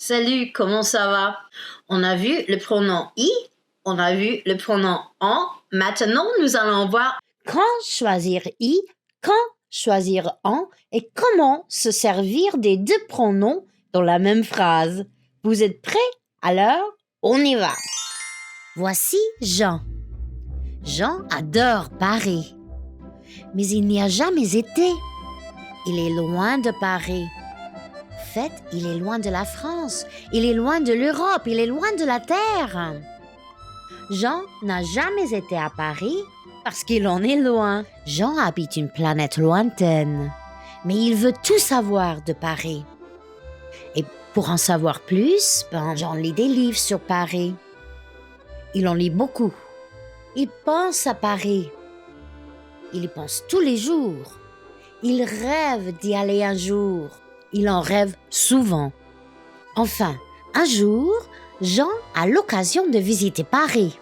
Salut, comment ça va? On a vu le pronom i, on a vu le pronom en. Maintenant, nous allons voir Quand choisir i, quand choisir en et comment se servir des deux pronoms dans la même phrase. Vous êtes prêts? Alors, on y va. Voici Jean. Jean adore Paris, mais il n'y a jamais été. Il est loin de Paris. En fait, il est loin de la France, il est loin de l'Europe, il est loin de la Terre. Jean n'a jamais été à Paris parce qu'il en est loin. Jean habite une planète lointaine, mais il veut tout savoir de Paris. Et pour en savoir plus, Jean lit des livres sur Paris. Il en lit beaucoup. Il pense à Paris. Il y pense tous les jours. Il rêve d'y aller un jour. Il en rêve souvent. Enfin, un jour, Jean a l'occasion de visiter Paris.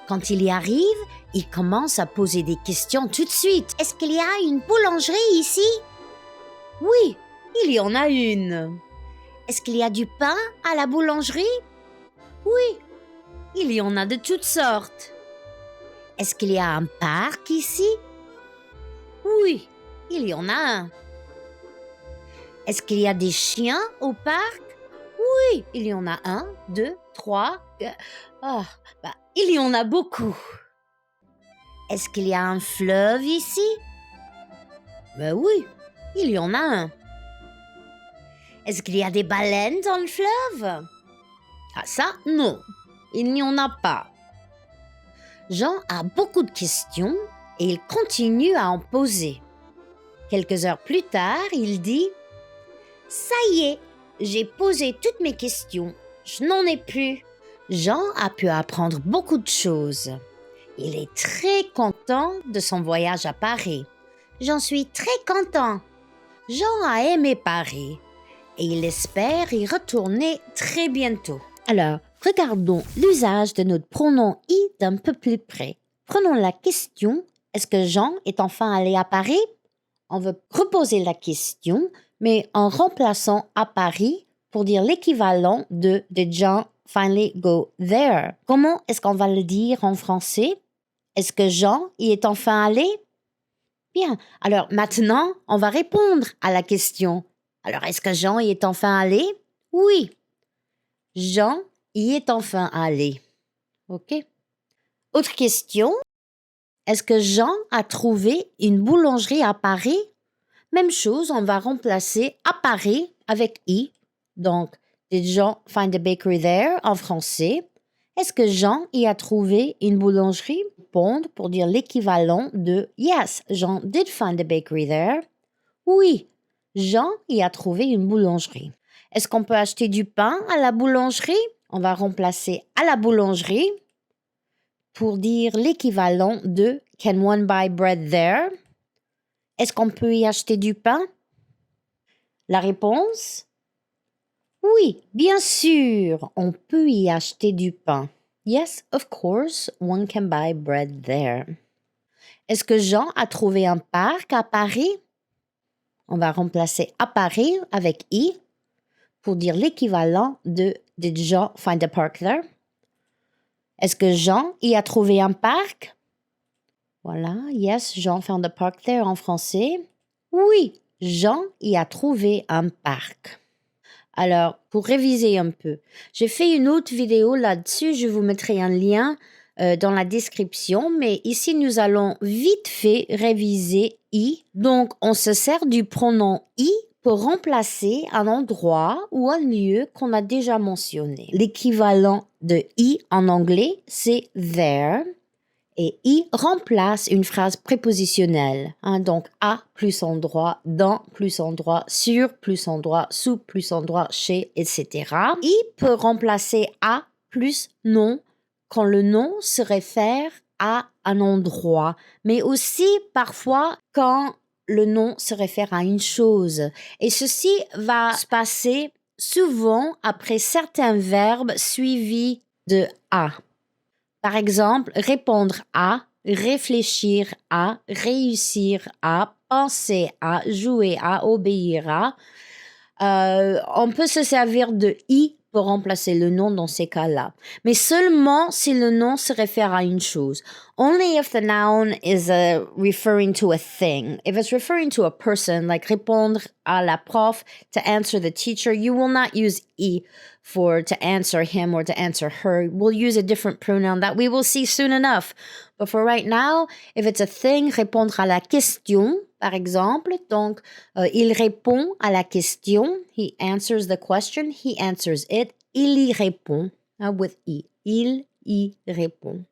Quand il y arrive, il commence à poser des questions tout de suite. Est-ce qu'il y a une boulangerie ici? Oui, il y en a une. Est-ce qu'il y a du pain à la boulangerie? Oui, il y en a de toutes sortes. Est-ce qu'il y a un parc ici? Oui, il y en a un. Est-ce qu'il y a des chiens au parc? Oui, il y en a 1, 2, 3. Il y en a beaucoup. Est-ce qu'il y a un fleuve ici? Oui, il y en a un. Est-ce qu'il y a des baleines dans le fleuve? Ça, non, il n'y en a pas. Jean a beaucoup de questions et il continue à en poser. Quelques heures plus tard, il dit « Ça y est, j'ai posé toutes mes questions, je n'en ai plus. » Jean a pu apprendre beaucoup de choses. Il est très content de son voyage à Paris. J'en suis très content. Jean a aimé Paris et il espère y retourner très bientôt. Alors, regardons l'usage de notre pronom i d'un peu plus près. Prenons la question « Est-ce que Jean est enfin allé à Paris ?» On veut reposer la question, mais en remplaçant à Paris pour dire l'équivalent de Did Jean finally go there? Comment est-ce qu'on va le dire en français? Est-ce que Jean y est enfin allé? Bien, alors maintenant, on va répondre à la question. Alors, est-ce que Jean y est enfin allé? Oui, Jean y est enfin allé. OK. Autre question. Est-ce que Jean a trouvé une boulangerie à Paris? Même chose, on va remplacer à Paris avec i. Donc, did Jean find a bakery there en français? Est-ce que Jean y a trouvé une boulangerie? Répondre pour dire l'équivalent de yes, Jean did find a bakery there. Oui, Jean y a trouvé une boulangerie. Est-ce qu'on peut acheter du pain à la boulangerie? On va remplacer à la boulangerie pour dire l'équivalent de can one buy bread there? Est-ce qu'on peut y acheter du pain? La réponse? Oui, bien sûr, on peut y acheter du pain. Yes, of course, one can buy bread there. Est-ce que Jean a trouvé un parc à Paris? On va remplacer à Paris avec i pour dire l'équivalent de did Jean find a park there? Est-ce que Jean y a trouvé un parc? Voilà, yes, Jean found a park there en français. Oui, Jean y a trouvé un parc. Alors, pour réviser un peu, j'ai fait une autre vidéo là-dessus, je vous mettrai un lien dans la description, mais ici nous allons vite fait réviser i. Donc, on se sert du pronom i pour remplacer un endroit ou un lieu qu'on a déjà mentionné. L'équivalent de i en anglais, c'est there. Et i remplace une phrase prépositionnelle. Donc, à plus endroit, dans plus endroit, sur plus endroit, sous plus endroit, chez, etc. I peut remplacer à plus nom quand le nom se réfère à un endroit, mais aussi parfois quand le nom se réfère à une chose. Et ceci va se passer souvent après certains verbes suivis de à. Par exemple, répondre à, réfléchir à, réussir à, penser à, jouer à, obéir à. On peut se servir de I pour remplacer le nom dans ces cas-là. Mais seulement si le nom se réfère à une chose. Only if the noun is referring to a thing. If it's referring to a person, like répondre à la prof, to answer the teacher, you will not use I for to answer him or to answer her. We'll use a different pronoun that we will see soon enough. But for right now, if it's a thing, répondre à la question, par exemple. Donc, il répond à la question. He answers the question. He answers it. Il y répond. With I. Il y répond.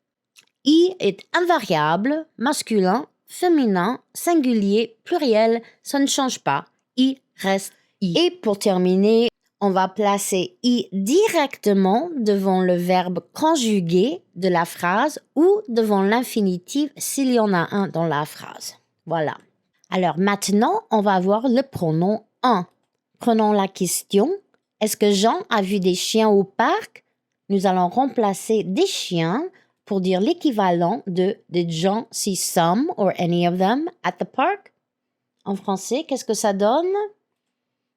I est invariable, masculin, féminin, singulier, pluriel. Ça ne change pas. I reste I. Et pour terminer, on va placer I directement devant le verbe conjugué de la phrase ou devant l'infinitif s'il y en a un dans la phrase. Voilà. Alors maintenant, on va voir le pronom en. Prenons la question. Est-ce que Jean a vu des chiens au parc? Nous allons remplacer des chiens pour dire l'équivalent de Did Jean see some or any of them at the park? En français, qu'est-ce que ça donne?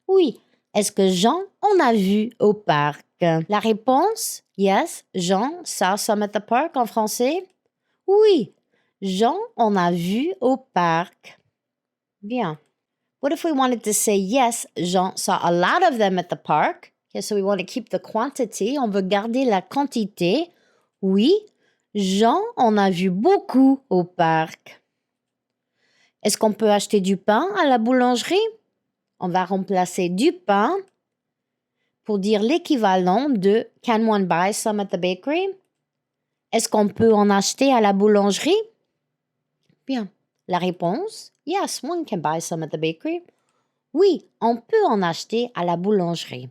Oui. Est-ce que Jean en a vu au parc? La réponse, yes, Jean saw some at the park en français. Oui, Jean en a vu au parc. Bien. What if we wanted to say, yes, Jean saw a lot of them at the park? Okay, so we want to keep the quantity. On veut garder la quantité. Oui, Jean en a vu beaucoup au parc. Est-ce qu'on peut acheter du pain à la boulangerie? On va remplacer du pain pour dire l'équivalent de Can one buy some at the bakery? Est-ce qu'on peut en acheter à la boulangerie? Bien. La réponse, yes, one can buy some at the bakery. Oui, on peut en acheter à la boulangerie.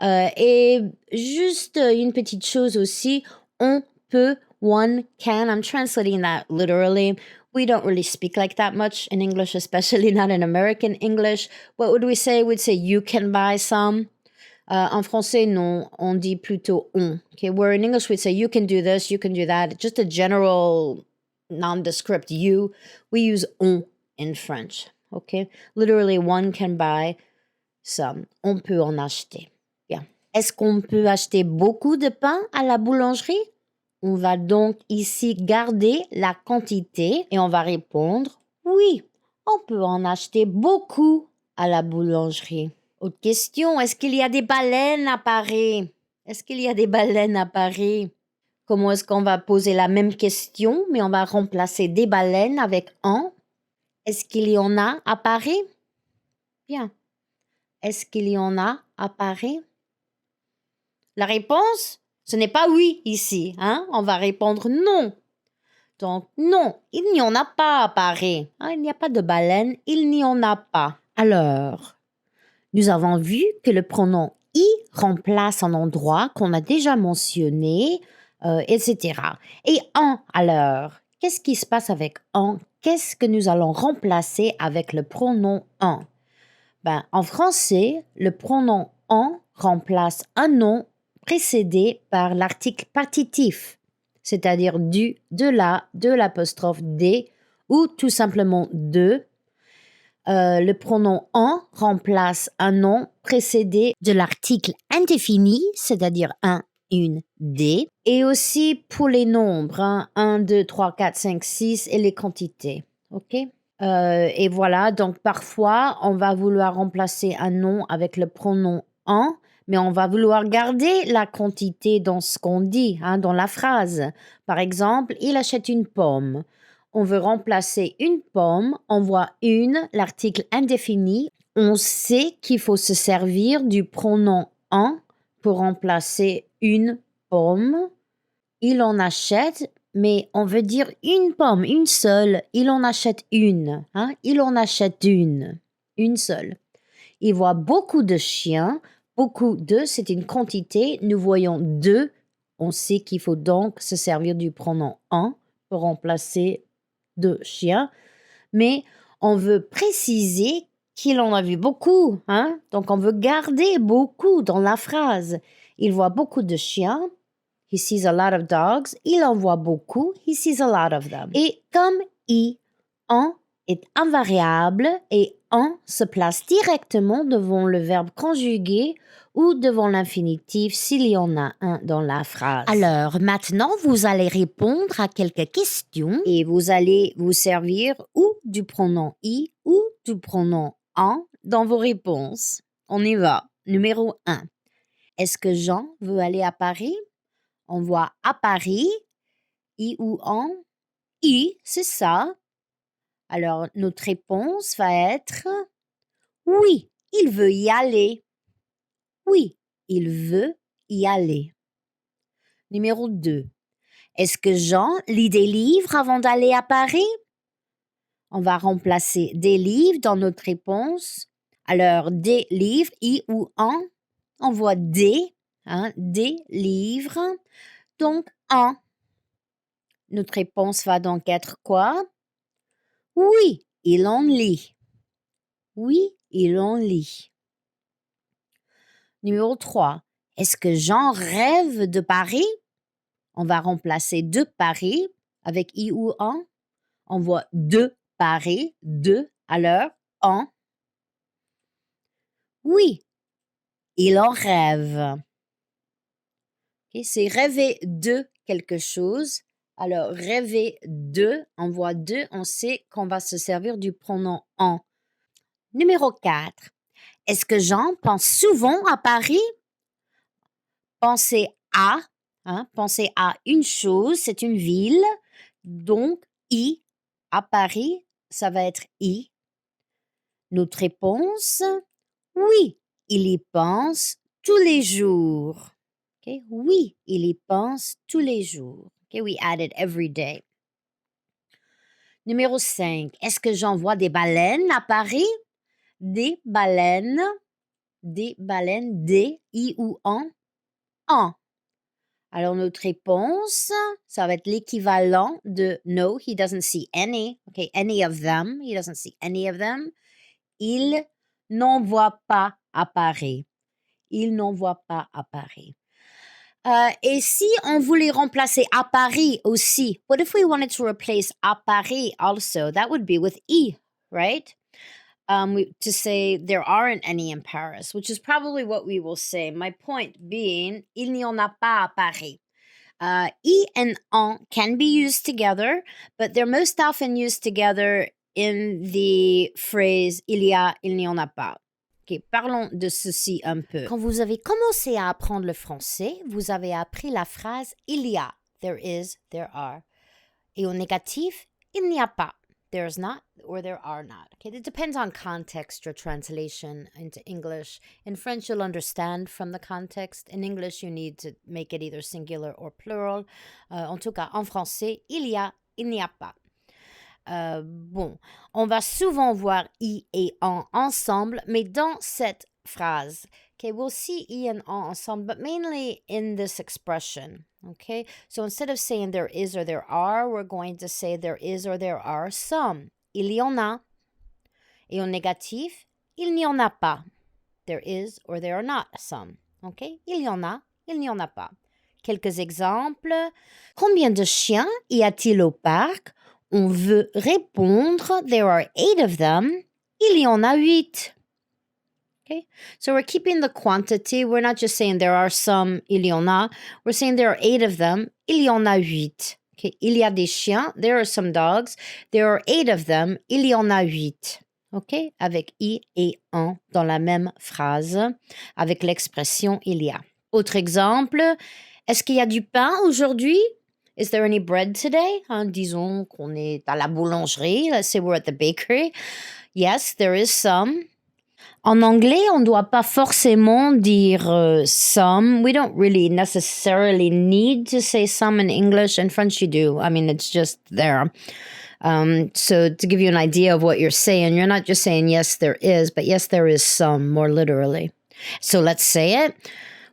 Et juste une petite chose aussi, on peut, one can, I'm translating that literally. We don't really speak like that much in English, especially not in American English. What would we say? We'd say you can buy some. En français, non, on dit plutôt on. Okay, where in English we'd say you can do this, you can do that. Just a general nondescript you. We use on in French. Okay, literally one can buy some. On peut en acheter. Bien. Est-ce qu'on peut acheter beaucoup de pain à la boulangerie? On va donc ici garder la quantité et on va répondre oui, on peut en acheter beaucoup à la boulangerie. Autre question, est-ce qu'il y a des baleines à Paris? Est-ce qu'il y a des baleines à Paris? Comment est-ce qu'on va poser la même question, mais on va remplacer des baleines avec en? Est-ce qu'il y en a à Paris? Bien. Est-ce qu'il y en a à Paris? La réponse? Ce n'est pas oui ici, hein? On va répondre non. Donc, non, il n'y en a pas à Paris. Hein, il n'y a pas de baleine, il n'y en a pas. Alors, nous avons vu que le pronom i remplace un endroit qu'on a déjà mentionné, etc. Et en, alors, qu'est-ce qui se passe avec en? Qu'est-ce que nous allons remplacer avec le pronom en? Ben, en français, le pronom en remplace un nom précédé par l'article partitif, c'est-à-dire du, de la, de l'apostrophe des ou tout simplement de. Le pronom en remplace un nom précédé de l'article indéfini, c'est-à-dire un, une, des. Et aussi pour les nombres, 1, 2, 3, 4, 5, 6 et les quantités. OK? Et voilà, donc parfois, on va vouloir remplacer un nom avec le pronom en, mais on va vouloir garder la quantité dans ce qu'on dit, hein, dans la phrase. Par exemple, il achète une pomme. On veut remplacer une pomme, on voit une, l'article indéfini. On sait qu'il faut se servir du pronom en pour remplacer une pomme. Il en achète, mais on veut dire une pomme, une seule. Il en achète une. Hein? Il en achète une seule. Il voit beaucoup de chiens. Beaucoup de, c'est une quantité. Nous voyons deux. On sait qu'il faut donc se servir du pronom en pour remplacer de chiens. Mais on veut préciser qu'il en a vu beaucoup. Hein? Donc on veut garder beaucoup dans la phrase. Il voit beaucoup de chiens. He sees a lot of dogs. Il en voit beaucoup. He sees a lot of them. Et comme i, en est invariable et en se place directement devant le verbe conjugué ou devant l'infinitif s'il y en a un dans la phrase. Alors, maintenant, vous allez répondre à quelques questions et vous allez vous servir ou du pronom i ou du pronom en dans vos réponses. On y va. Numéro 1. Est-ce que Jean veut aller à Paris? On voit à Paris, i ou en. I, c'est ça. Alors, notre réponse va être oui, il veut y aller. Oui, il veut y aller. Numéro 2. Est-ce que Jean lit des livres avant d'aller à Paris? On va remplacer des livres dans notre réponse. Alors, des livres, i ou en. On voit des livres. Donc, en. Notre réponse va donc être quoi? Oui, il en lit. Oui, il en lit. Numéro 3. Est-ce que Jean rêve de Paris? On va remplacer de Paris avec i ou en. On voit de Paris, de, alors, en. Oui, il en rêve. Okay, c'est rêver de quelque chose. Alors, rêver de, on voit de, on sait qu'on va se servir du pronom en. Numéro 4. Est-ce que Jean pense souvent à Paris? Penser à une chose, c'est une ville. Donc, i, à Paris, ça va être i. Notre réponse, oui, il y pense tous les jours. Okay? Oui, il y pense tous les jours. Okay? We added every day. Numéro 5. Est-ce que Jean voit des baleines à Paris? Des baleines, des, i ou en. Alors, notre réponse, ça va être l'équivalent de no, he doesn't see any. Okay, any of them. He doesn't see any of them. Il n'en voit pas à Paris. Il n'en voit pas à Paris. Et si on voulait remplacer à Paris aussi, what if we wanted to replace à Paris also? That would be with e, right? To say there aren't any in Paris, which is probably what we will say. My point being, il n'y en a pas à Paris. I and en can be used together, but they're most often used together in the phrase il y a, il n'y en a pas. Okay, parlons de ceci un peu. Quand vous avez commencé à apprendre le français, vous avez appris la phrase il y a, there is, there are. Et au négatif, il n'y a pas. There's not or there are not. Okay, it depends on context or translation into English. In French, you'll understand from the context. In English, you need to make it either singular or plural. En tout cas, en français, il y a, il n'y a pas. Bon, on va souvent voir i et en ensemble, mais dans cette phrase. Okay, we'll see i and en ensemble, but mainly in this expression. Okay, so instead of saying there is or there are, we're going to say there is or there are some. Il y en a. Et au négatif, il n'y en a pas. There is or there are not some. Okay, il y en a, il n'y en a pas. Quelques exemples. Combien de chiens y a-t-il au parc? On veut répondre, there are 8 of them. Il y en a 8. Okay, so we're keeping the quantity. We're not just saying there are some, il y en a. We're saying there are 8 of them. Il y en a 8. Okay, il y a des chiens. There are some dogs. There are 8 of them. Il y en a 8. Okay, avec i et en dans la même phrase, avec l'expression il y a. Autre exemple, est-ce qu'il y a du pain aujourd'hui? Is there any bread today? Disons qu'on est à la boulangerie. Let's say we're at the bakery. Yes, there is some. En anglais, on ne doit pas forcément dire some. We don't really necessarily need to say some in English. In French, you do. I mean, it's just there. So to give you an idea of what you're saying, you're not just saying yes, there is, but yes, there is some, more literally. So let's say it.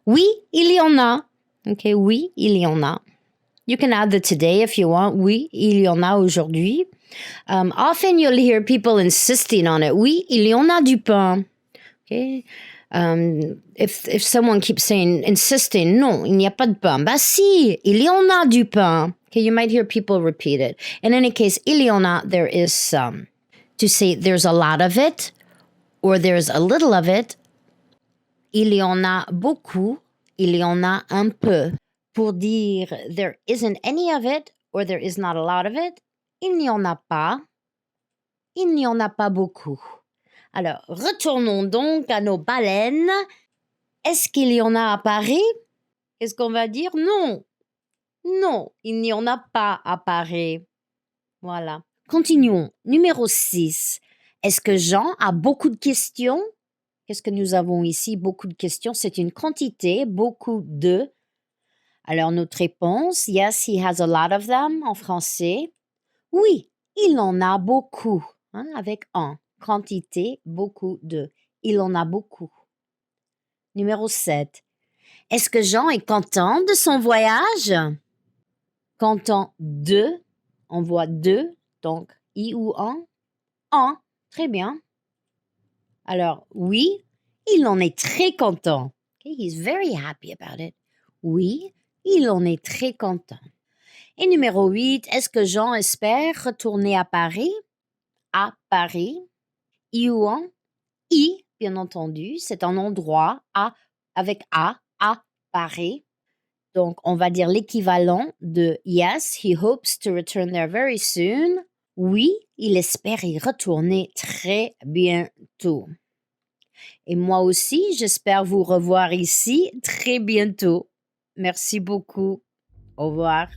Oui, il y en a. Okay, oui, il y en a. You can add the today if you want. Oui, il y en a aujourd'hui. Often you'll hear people insisting on it. Oui, il y en a du pain. Okay. If someone keeps saying, insisting, non, il n'y a pas de pain. Bah si, il y en a du pain. Okay, you might hear people repeat it. In any case, il y en a, there is some. To say there's a lot of it or there's a little of it, il y en a beaucoup, il y en a un peu. Pour dire there isn't any of it or there is not a lot of it, il n'y en a pas, il n'y en a pas beaucoup. Alors, retournons donc à nos baleines. Est-ce qu'il y en a à Paris? Qu'est-ce qu'on va dire? Non. Non, il n'y en a pas à Paris. Voilà. Continuons. Numéro 6. Est-ce que Jean a beaucoup de questions? Qu'est-ce que nous avons ici? Beaucoup de questions. C'est une quantité, beaucoup de. Alors, notre réponse, yes, he has a lot of them en français. Oui, il en a beaucoup. Avec un. Quantité, beaucoup de. Il en a beaucoup. Numéro 7. Est-ce que Jean est content de son voyage? Content de, on voit de, donc i ou en. En, très bien. Alors, oui, il en est très content. Okay, he's very happy about it. Oui, il en est très content. Et numéro 8, est-ce que Jean espère retourner à Paris? À Paris. I ou en? I, bien entendu, c'est un endroit avec à Paris. Donc, on va dire l'équivalent de yes, he hopes to return there very soon. Oui, il espère y retourner très bientôt. Et moi aussi, j'espère vous revoir ici très bientôt. Merci beaucoup. Au revoir.